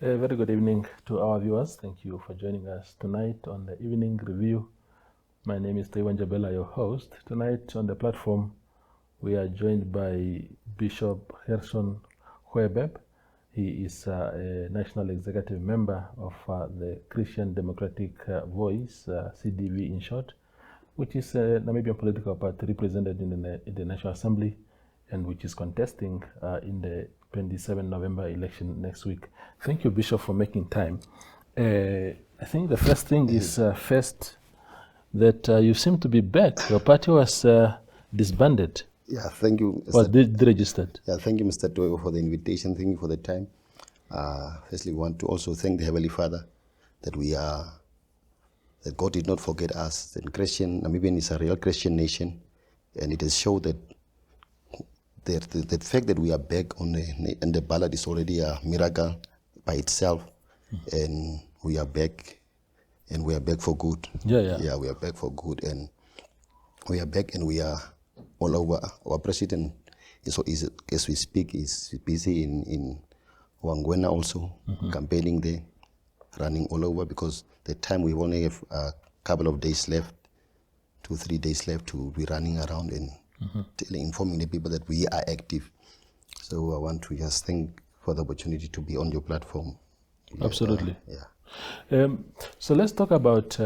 A very good evening to our viewers. Thank you for joining us tonight on the Evening Review. My name is Taiwan Jabela, your host. Tonight on the platform, we are joined by Bishop Gerson Hoebeb. He is a National Executive Member of the Christian Democratic Voice, CDV in short, which is a Namibian political party represented in the National Assembly and which is contesting in the 27 November election next week. Thank you, Bishop, for making time. I think the first thing is that you seem to be back. Your party was disbanded. Yeah, thank you. Was deregistered. Yeah, thank you, Mr. Toyo, for the invitation. Thank you for the time. Firstly, we want to also thank the Heavenly Father that that God did not forget us. That Namibian is a real Christian nation, and it has shown that the fact that we are back on the ballot is already a miracle by itself, and we are back, and we are back for good. Yeah, we are back for good, and we are back, and we are all over. Our president is as we speak, is busy in Wangwena also, campaigning there, running all over, because the time we only have a couple of days left, 2-3 days left to be running around and informing the people that we are active. So I want to just thank for the opportunity to be on your platform. Absolutely. So let's talk about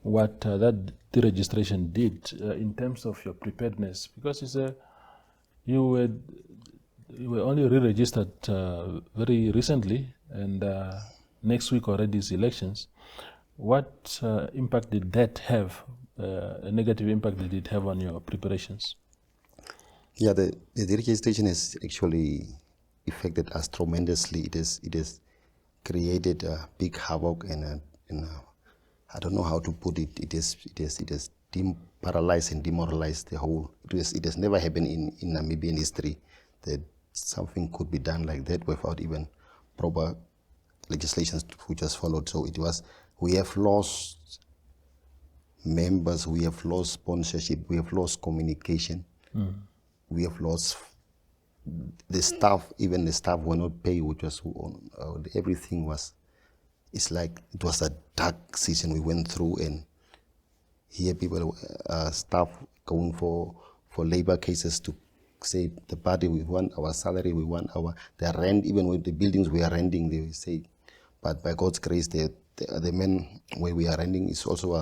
what that deregistration did in terms of your preparedness, because you were only re-registered very recently, and next week already is elections. What impact did that have? A negative impact did it have on your preparations? Yeah, the deregistration has actually affected us tremendously. It has created a big havoc and I don't know how to put it. It has paralyzed and demoralized the whole. It has never happened in Namibian history that something could be done like that without even proper legislations which was followed. So we have lost members, we have lost sponsorship, we have lost communication, we have lost the staff. Even the staff were not paid, which was everything was. It's like it was a dark season we went through, and here people, staff going for labor cases to say the party, we want our salary, we want the rent, even with the buildings we are renting, they will say. But by God's grace, the man where we are renting is also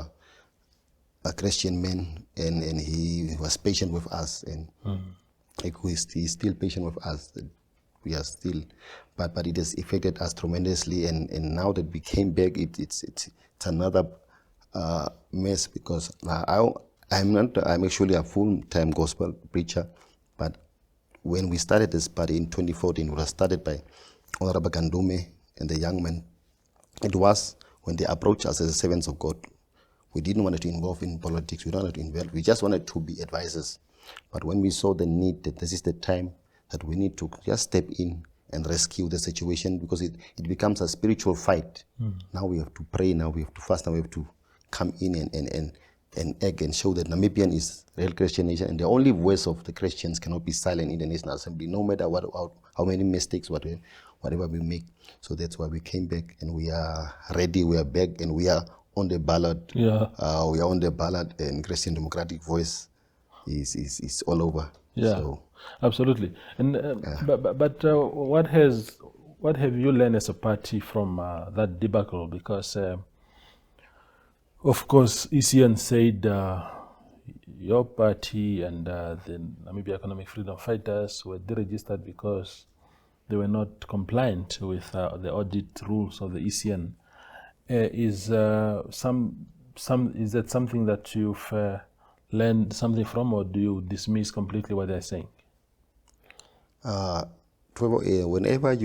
a Christian man, and he was patient with us, and he's still patient with us. We are still, but it has affected us tremendously, and now that we came back, it's another mess, because I'm actually a full-time gospel preacher, but when we started this party in 2014, it was started by Honorable Gandume and the young men. It was when they approached us as servants of God. We didn't want to involve in politics. We don't want to involve. We just wanted to be advisors. But when we saw the need that this is the time that we need to just step in and rescue the situation, because it becomes a spiritual fight. Now we have to pray. Now we have to fast. Now we have to come in and act and show that Namibian is a real Christian nation, and the only voice of the Christians cannot be silent in the National Assembly, no matter how many mistakes, whatever we make. So that's why we came back, and we are ready. We are back, and we are on the ballot. We are on the ballot, and Christian Democratic Voice is all over. Yeah, so, absolutely. And but what have you learned as a party from that debacle? Because of course, ECN said your party and the Namibia Economic Freedom Fighters were deregistered because they were not compliant with the audit rules of the ECN. Is that something that you've learned something from, or do you dismiss completely what they're saying? Whenever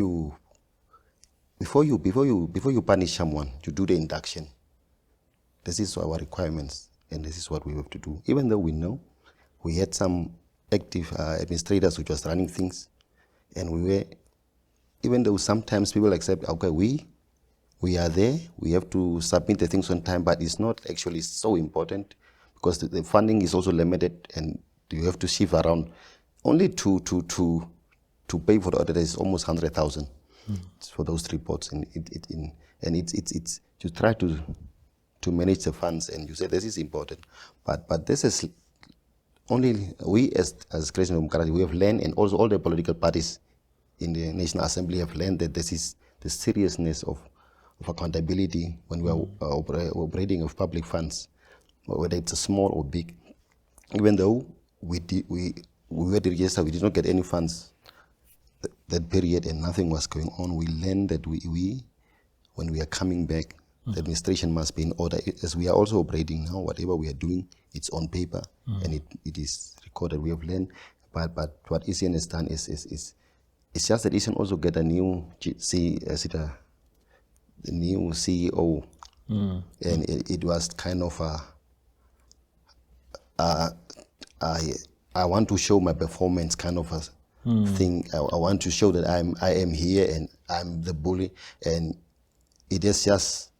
before you punish someone, you do the induction. This is our requirements, and this is what we have to do. Even though we know we had some active administrators which was running things, and even though sometimes people accept, okay, we are there, we have to submit the things on time, but it's not actually so important, because the funding is also limited, and you have to shift around. Only to pay for the audit is almost 100,000. for those reports, and it's to try to manage the funds. And you say this is important, but this is only we as Christian Democratic, we have learned, and also all the political parties in the National Assembly have learned that this is the seriousness of accountability when we are operating of public funds, whether it's small or big. Even though we were the register, we did not get any funds that period, and nothing was going on. We learned that we when we are coming back, the administration must be in order. As we are also operating now, whatever we are doing, it's on paper and it is recorded. We have learned, but what ECN has done is it's just that ECN also get a new the new CEO, and it was kind of I want to show my performance kind of a thing. I want to show that I am here and I'm the bully, and it is just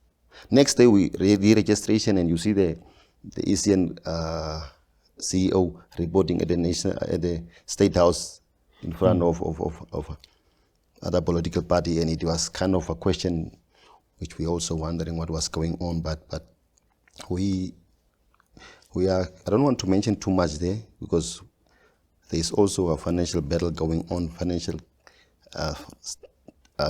next day we re-registration, and you see the ECN CEO reporting at the State House in front of other political party, and it was kind of a question which we also wondering what was going on, but we are, I don't want to mention too much there, because there is also a financial battle going on, financial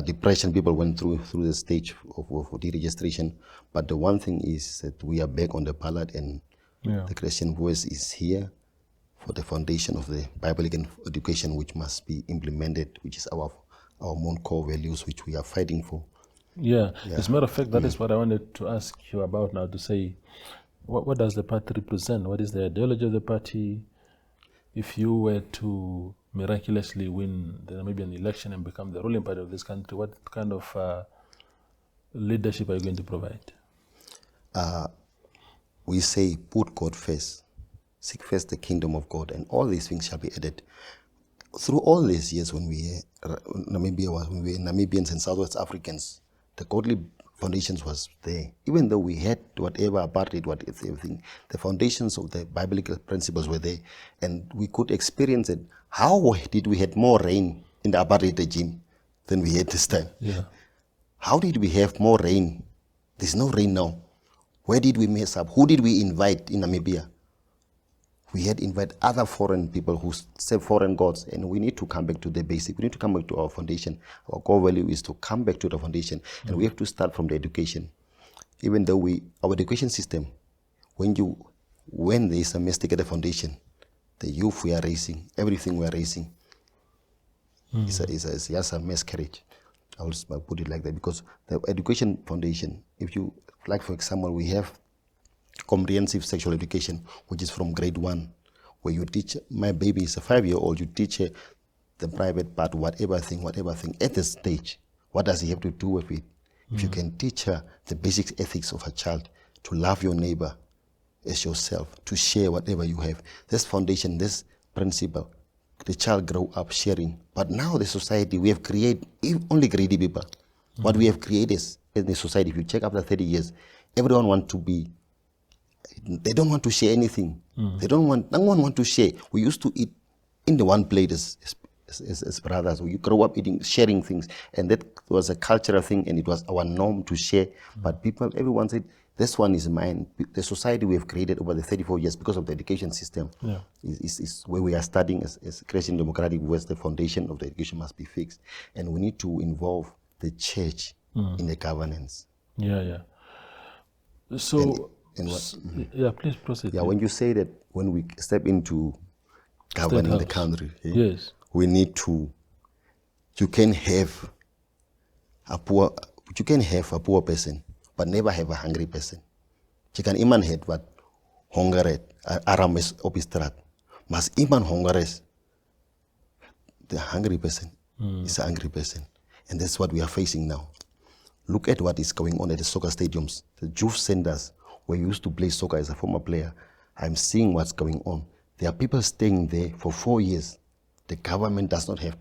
depression people went through the stage of deregistration. But the one thing is that we are back on the ballot, and the Christian voice is here for the foundation of the Biblical education, which must be implemented, which is our own core values, which we are fighting for. Yeah. As a matter of fact, that is what I wanted to ask you about now, to say, what does the party represent? What is the ideology of the party? If you were to miraculously win the Namibian election and become the ruling party of this country, what kind of leadership are you going to provide? We say, put God first, seek first the kingdom of God, and all these things shall be added. Through all these years when we were Namibians and Southwest Africans, the godly foundations was there. Even though we had whatever apartheid, everything, the foundations of the biblical principles were there, and we could experience it. How did we have more rain in the apartheid regime than we had this time? Yeah. How did we have more rain? There's no rain now. Where did we mess up? Who did we invite in Namibia? We had invited other foreign people who serve foreign gods, and we need to come back to the basic. We need to come back to our foundation. Our core value is to come back to the foundation, and we have to start from the education. Even though our education system, when there is a mistake at the foundation, the youth we are raising, everything we are raising, is just a miscarriage. I will put it like that, because the education foundation, if you, like for example, we have comprehensive sexual education, which is from grade 1, where you teach, my baby is a 5-year-old, you teach her the private part, whatever thing, at this stage, what does he have to do with it? If you can teach her the basic ethics of a child, to love your neighbor as yourself, to share whatever you have, this foundation, this principle, the child grow up sharing. But now the society, we have created only greedy people. What we have created is, in the society, if you check after 30 years, everyone wants to be, they don't want to share anything. No one wants to share. We used to eat in the one plate as brothers. We grow up eating, sharing things, and that was a cultural thing, and it was our norm to share. But everyone said, this one is mine. The society we have created over the 34 years, because of the education system, is where we are studying as Christian Democratic West. The foundation of the education must be fixed, and we need to involve the church in the governance. So, please proceed. When you say that, when we step into governing the country, we need to. You can have a poor person, but never have a hungry person. You can iman het wat hongeret, aram is op die straat, mas iman hongeres. The hungry person is a hungry person, and that's what we are facing now. Look at what is going on at the soccer stadiums, the youth centers where you used to play soccer as a former player. I'm seeing what's going on. There are people staying there for 4 years. The government does not have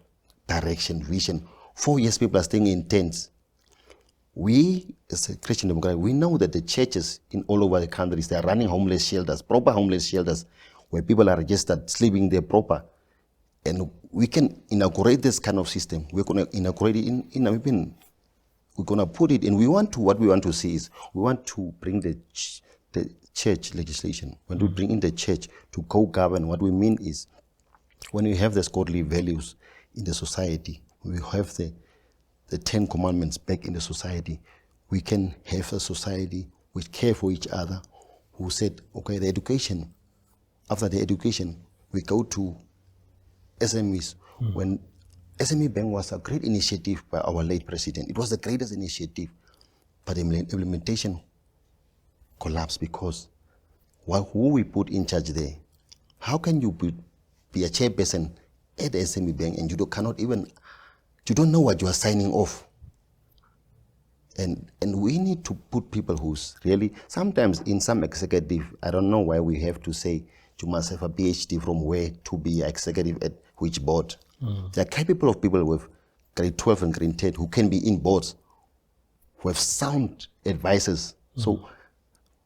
direction, vision. 4 years people are staying in tents. We, as a Christian Democrat, we know that the churches in all over the countries, they are running homeless shelters, proper homeless shelters, where people are registered, sleeping there proper. And we can inaugurate this kind of system. We're going to inaugurate it in Namibian. We're going to put it in. What we want to see is we want to bring the church legislation. We want to bring in the church to co-govern. What we mean is when we have the godly values in the society, we have the 10 commandments back in the society, we can have a society which care for each other, who said, okay, the education, after the education, we go to SMEs. When SME Bank was a great initiative by our late president. It was the greatest initiative, but the implementation collapsed because who we put in charge there? How can you be a chairperson at the SME Bank and you don't know what you are signing off? And we need to put people who's really, sometimes in some executive, I don't know why we have to say you must have a PhD from where to be executive at which board. There are capable of people with grade 12 and grade 10 who can be in boards, who have sound advisors. So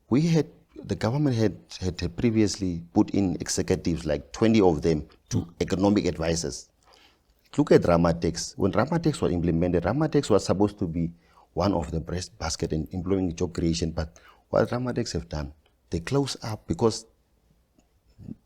the government had previously put in executives, like 20 of them, to economic advisors. Look at Ramatex. When Ramatex was implemented, Ramatex was supposed to be one of the breast basket in employing job creation, but what Ramatex have done, they close up because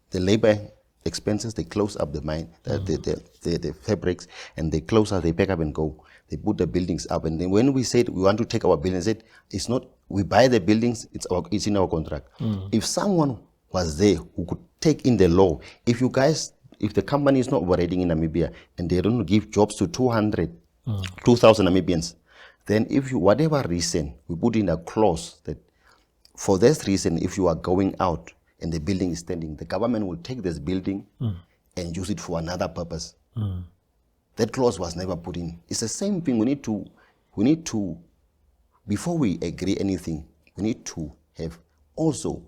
the labor expenses, they close up the mine, the fabrics, and they close up, they pack up and go. They put the buildings up, and then when we said we want to take our buildings, it's not, we buy the buildings, it's in our contract. If someone was there who could take in the law, if the company is not operating in Namibia and they don't give jobs to 2,000 Namibians, then if you, whatever reason, we put in a clause that for this reason, if you are going out and the building is standing, the government will take this building and use it for another purpose. That clause was never put in. It's the same thing. We need to, before we agree anything, we need to have also,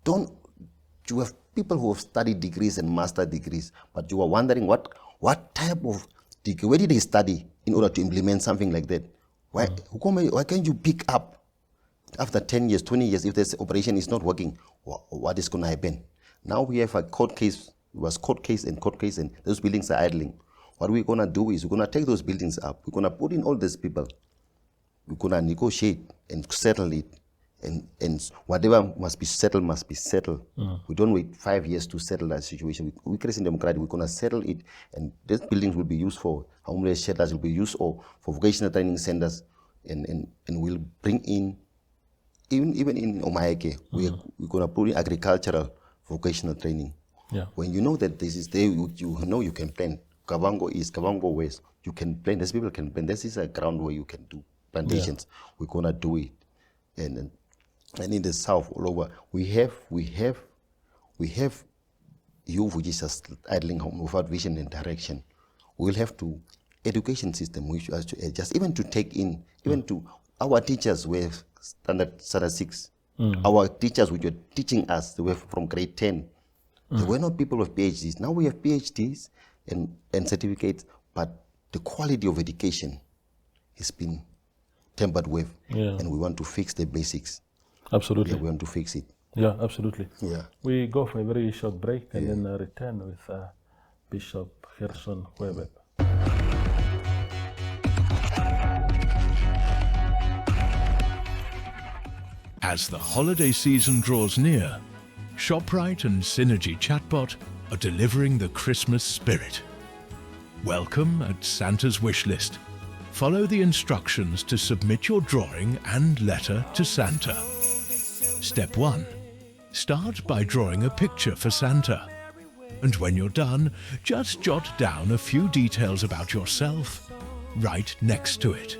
you have people who have studied degrees and master degrees, but you are wondering what type of degree, where did they study in order to implement something like that? Why can't you pick up after 10 years, 20 years, if this operation is not working, what is going to happen? Now we have a court case, it was court case, and those buildings are idling. What we're going to do is we're going to take those buildings up, we're going to put in all these people, we're going to negotiate and settle it, and whatever must be settled. We don't wait 5 years to settle that situation. We Christian Democratic, we're going to settle it, and these buildings will be used for homeless shelters, will be used for vocational training centers, and we'll bring in, even in Omaeke, we're going to put in agricultural vocational training. When you know that this is there, you know you can plan. Kavango East, Kavango West, you can plan. These people can plan. This is a ground where you can do plantations. We're going to do it. And in the south, all over, we have youth which is just idling home without vision and direction. We'll have to education system which has to adjust, even to take in, even to our teachers were standard 6. Our teachers which were teaching us, they were from grade 10. They were not people with PhDs. Now we have PhDs and certificates, but the quality of education has been tampered with, and we want to fix the basics. Absolutely. We want to fix it. Yeah, absolutely. Yeah. We go for a very short break and then return with Bishop Gerson Hoebeb. As the holiday season draws near, ShopRite and Synergy Chatbot are delivering the Christmas spirit. Welcome at Santa's Wishlist. Follow the instructions to submit your drawing and letter to Santa. Step 1. Start by drawing a picture for Santa. And when you're done, just jot down a few details about yourself right next to it.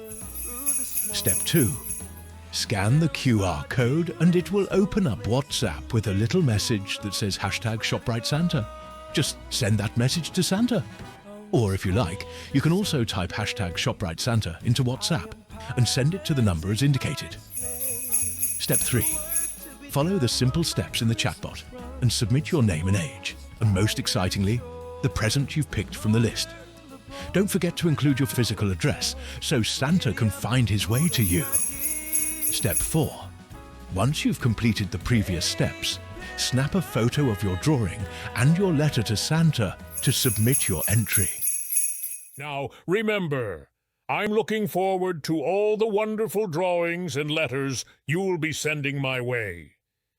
Step 2. Scan the QR code and it will open up WhatsApp with a little message that says #ShopRiteSanta. Just send that message to Santa. Or if you like, you can also type #ShopRiteSanta into WhatsApp and send it to the number as indicated. Step 3. Follow the simple steps in the chatbot and submit your name and age, and most excitingly, the present you've picked from the list. Don't forget to include your physical address so Santa can find his way to you. Step 4. Once you've completed the previous steps, snap a photo of your drawing and your letter to Santa to submit your entry. Now, remember, I'm looking forward to all the wonderful drawings and letters you'll be sending my way.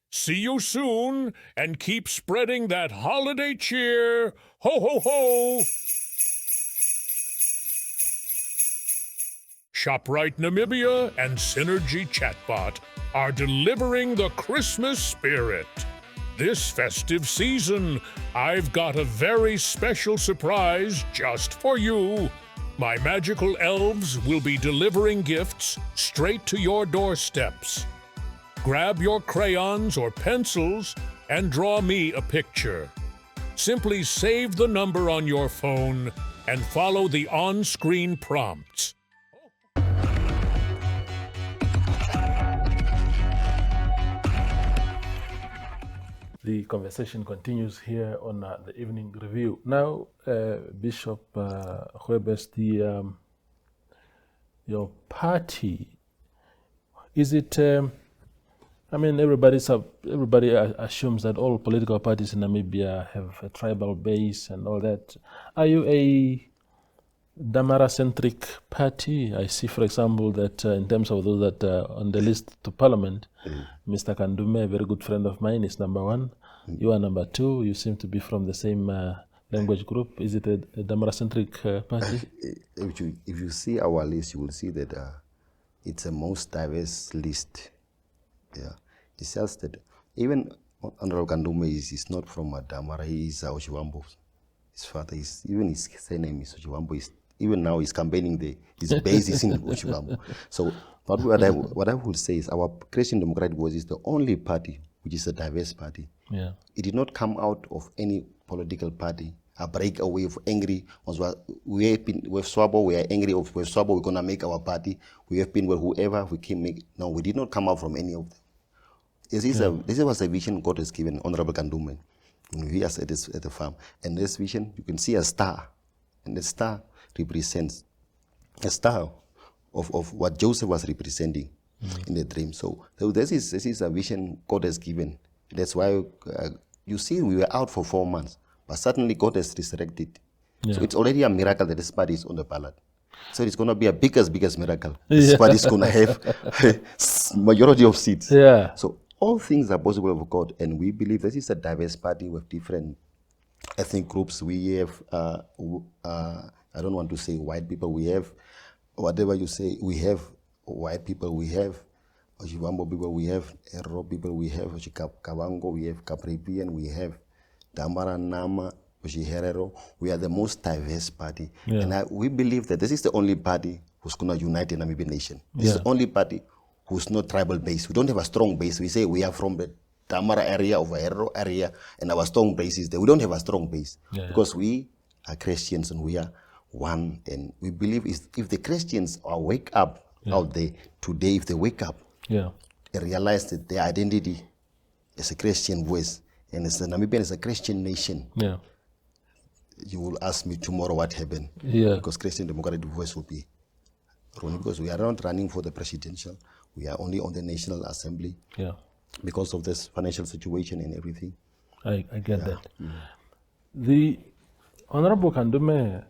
See you soon, and keep spreading that holiday cheer. Ho, ho, ho! ShopRite Namibia and Synergy Chatbot are delivering the Christmas spirit. This festive season, I've got a very special surprise just for you. My magical elves will be delivering gifts straight to your doorsteps. Grab your crayons or pencils and draw me a picture. Simply save the number on your phone and follow the on-screen prompts. The conversation continues here on the evening review. Now, Bishop Hoebeb, your party, is it? I mean, everybody assumes that all political parties in Namibia have a tribal base and all that. Are you a Damara-centric party? I see, for example, that in terms of those that are on the list to parliament, Mr. Kandume, a very good friend of mine, is number one. You are number two. You seem to be from the same language group. Is it a Damara-centric party? If you see our list, you will see that it's a most diverse list. Yeah, it's just that even Honorable Kandume is not from Damara. He is Oshiwambo. His father is, even his surname is Oshiwambo. Even now he's campaigning there. His base is in Oshiwambo. So what I would say is our Christian Democratic Voice is the only party which is a diverse party. Yeah. It did not come out of any political party, a breakaway of angry. We have been with Swabo, we are angry with Swabo, we're going to make our party. We have been with whoever we can make. No, we did not come out from any of them. This was a vision God has given Honorable Kandume when we are at the farm. And this vision, you can see a star. And the star represents a star of what Joseph was representing in the dream. So this is a vision God has given. That's why you see we were out for 4 months, but suddenly God has resurrected. Yeah. So it's already a miracle that this party is on the ballot. So it's going to be a biggest miracle. This party is going to have majority of seats. Yeah. So all things are possible with God, and we believe this is a diverse party with different ethnic groups. We have, I don't want to say white people, we have, whatever you say, we have white people, we have Oshiwambo people, we have Ero people, we have Kavango, we have Capripian, we have Damara, Nama, Oshiherero. We are the most diverse party. Yeah. And we believe that this is the only party who's going to unite the Namibian nation. This is the only party who's not tribal based. We don't have a strong base. We say we are from the Damara area, of Ero area, and our strong base is there. We don't have a strong base because we are Christians and we are one. And we believe if the Christians wake up out there today, if they wake up, they realize that their identity is a Christian voice, and it's Namibia is a Christian nation. Yeah. You will ask me tomorrow what happened. Yeah. Because Christian Democratic Voice will be running, because we are not running for the presidential. We are only on the National Assembly. Yeah. Because of this financial situation and everything. I get that. Mm. The Honorable Kandume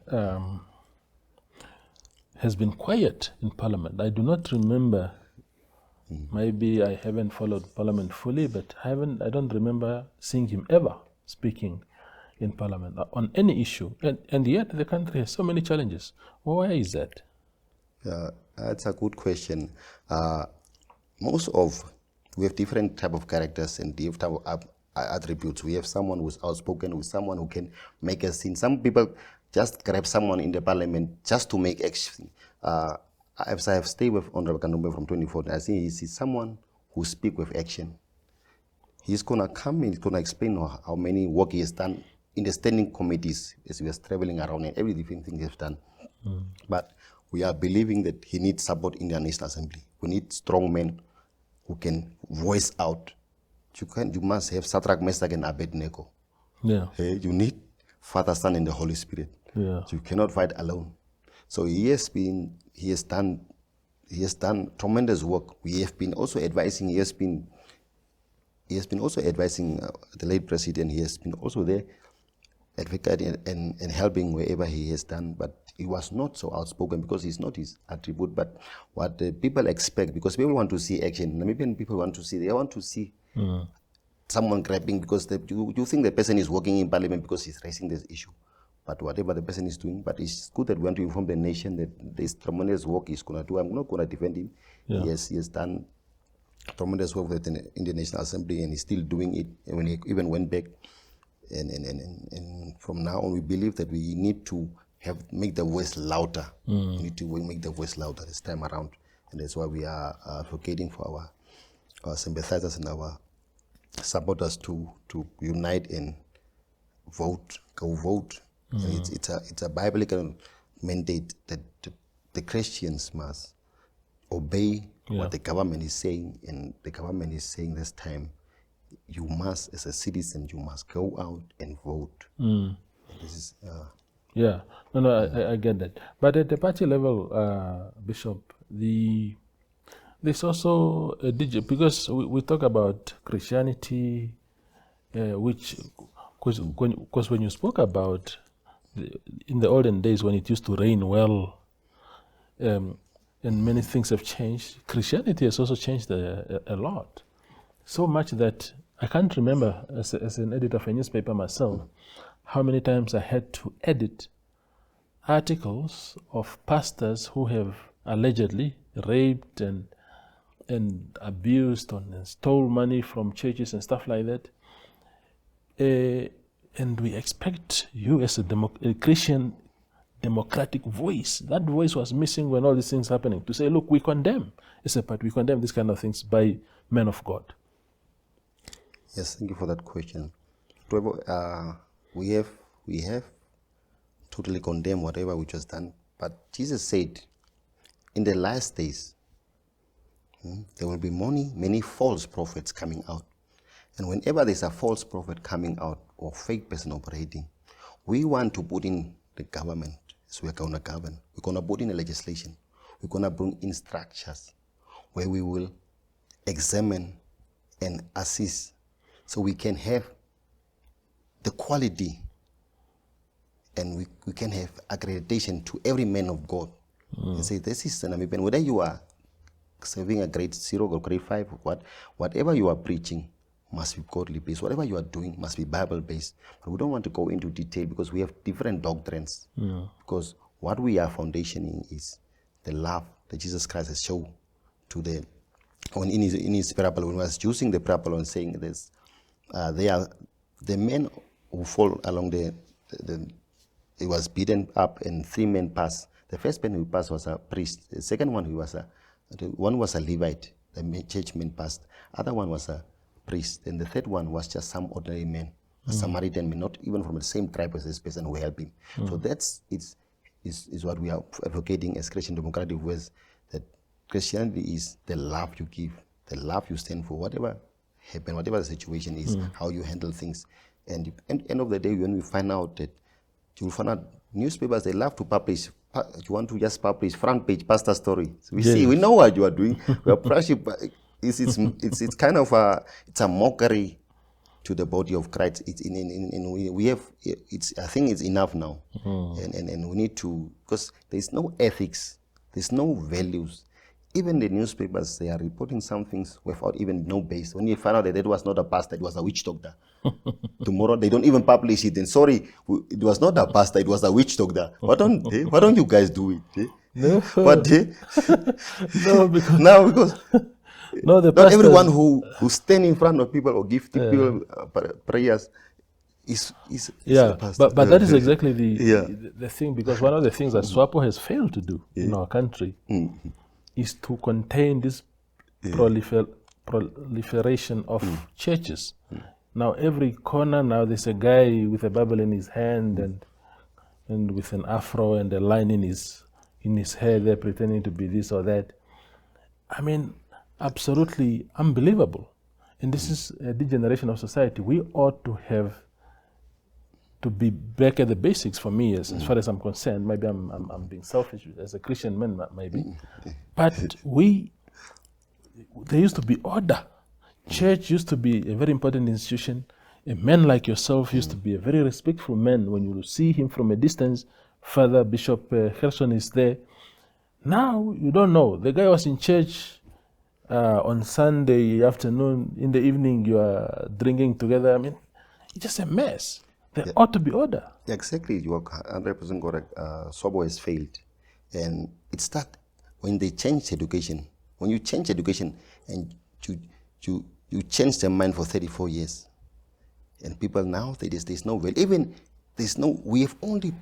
has been quiet in Parliament. I do not remember. Maybe I haven't followed Parliament fully, but I don't remember seeing him ever speaking in Parliament on any issue. And yet the country has so many challenges. Why is that? That's a good question. We have different type of characters and different type of attributes. We have someone who's outspoken, with someone who can make a scene. Some people just grab someone in the Parliament just to make action. As I have stayed with Honorable Kandume from 2014, I see he's someone who speaks with action. He's going to come in, he's going to explain how many work he has done in the standing committees as we are traveling around, and every different thing he has done. But we are believing that he needs support in the National Assembly. We need strong men who can voice out. You must have Shadrach, Meshach, and Abednego. Yeah. You need Father, Son, and the Holy Spirit. Yeah. So you cannot fight alone. So he has done tremendous work. We have been also advising. He has been also advising the late president. He has been also there advocating and helping wherever he has done, but he was not so outspoken because it's not his attribute. But what the people expect, because people want to see action, Namibian people want to see someone grabbing, because you think the person is working in parliament because he's raising this issue. But whatever the person is doing, but it's good that we want to inform the nation that this tremendous work he's going to do. I'm not going to defend him. Yeah. He has done tremendous work in the National Assembly, and he's still doing it. And when he even went back, and from now on, we believe that we need to make the voice louder. We need to make the voice louder this time around, and that's why we are advocating for our sympathizers and our supporters to unite and go vote. And it's a biblical mandate that the Christians must obey what the government is saying, and the government is saying this time, you must, as a citizen, you must go out and vote. This is I get that. But at the party level, Bishop, there's also a because we talk about Christianity, which, because when you spoke about in the olden days when it used to rain well, and many things have changed, Christianity has also changed a lot. So much that I can't remember, as an editor of a newspaper myself, how many times I had to edit articles of pastors who have allegedly raped and abused and stole money from churches and stuff like that. And we expect you as a Christian democratic voice. That voice was missing when all these things happening. To say, look, we condemn. But we condemn these kind of things by men of God. Yes, thank you for that question. We have totally condemned whatever which was done. But Jesus said, in the last days, there will be many false prophets coming out. And whenever there's a false prophet coming out or fake person operating, we want to put in the government. So we're going to govern. We're going to put in a legislation. We're going to bring in structures where we will examine and assist, so we can have the quality, and we can have accreditation to every man of God. And say, this is Namibian. Whether you are serving a grade 0 or grade 5, whatever you are preaching must be godly based. Whatever you are doing must be Bible based. But we don't want to go into detail because we have different doctrines. Because what we are foundationing is the love that Jesus Christ has shown to the, when in his parable, when he was using the parable and saying this, they are the men who fall along it was beaten up and 3 men passed. The first man who passed was a priest. The second one one was a Levite, the churchman passed. Other one was a priest. And the third one was just some ordinary man, a Samaritan man, not even from the same tribe as this person who helped him. So that's is what we are advocating as Christian democratic ways, that Christianity is the love you give, the love you stand for, whatever happen, whatever the situation is, how you handle things. And at the end of the day, when we find out that, you will find out newspapers, they love to publish. You want to just publish front page pastor story. So we know what you are doing. We are it's kind of a mockery to the body of Christ. I think it's enough now, and we need to, because there's no ethics, there's no values. Even the newspapers, they are reporting some things without even no base. When you find out that it was not a pastor, it was a witch doctor. Tomorrow they don't even publish it. And sorry, it was not a pastor, it was a witch doctor. Why don't you guys do it? No. But because no, the not everyone who stand in front of people or give people prayers is a pastor. But that is exactly the thing, because one of the things that SWAPO has failed to do in our country is to contain this proliferation of churches. Now every corner, now there's a guy with a Bible in his hand and with an afro and a line in his hair there, pretending to be this or that. I mean, absolutely unbelievable. And this is a degeneration of society. We ought to have to be back at the basics, for me, as far as I'm concerned. Maybe I'm being selfish as a Christian man, maybe. But there used to be order. Church used to be a very important institution. a man like yourself used to be a very respectful man. When you see him from a distance, Father Bishop Gerson is there. Now you don't know. The guy was in church on Sunday afternoon. In the evening, you are drinking together. I mean, it's just a mess. There ought to be order. Exactly, you are 100% correct. Sobo has failed. And it starts when they change education. When you change education and you change their mind for 34 years. And people now, there's no value. Even we have only,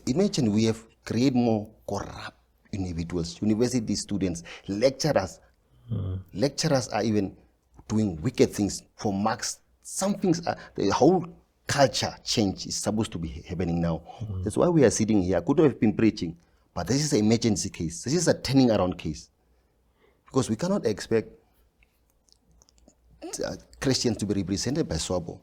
imagine we have created more corrupt individuals, university students, lecturers. Lecturers are even doing wicked things for marks. Some things the whole culture change is supposed to be happening now. That's why we are sitting here. I could have been preaching, but this is an emergency case. This is a turning around case. Because we cannot expect Christians to be represented by Sobo.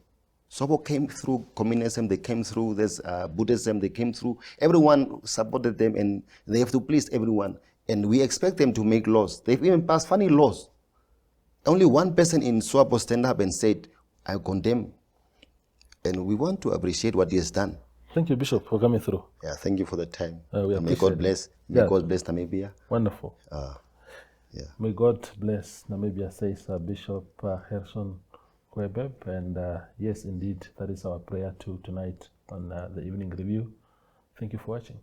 Sobo came through communism, they came through this Buddhism, they came through, everyone supported them and they have to please everyone. And we expect them to make laws. They've even passed funny laws. Only one person in Sobo stand up and said, I condemn. And we want to appreciate what he has done. Thank you, Bishop, for coming through. Yeah, thank you for the time. May God bless. May God bless Namibia. Wonderful. Yeah. May God bless Namibia, says Bishop Gerson Hoebeb. And yes, indeed, that is our prayer too tonight on the evening review. Thank you for watching.